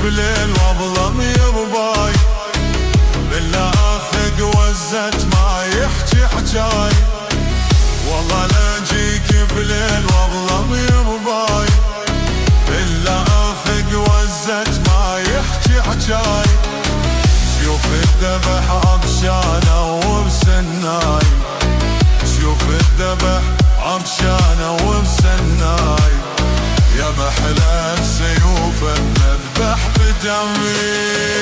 بليل واظلم يرباي، بالله اخذ وزت ما يحكي حجاي. والله لا اجيك بليل واظلم يرباي، بالله اخذ وزت ما يحكي حجاي. شوف الذبح عطشانه وبسناي، شوف الذبح عطشانه وبسناي. يا محلى بسيوف المذبح بدمي.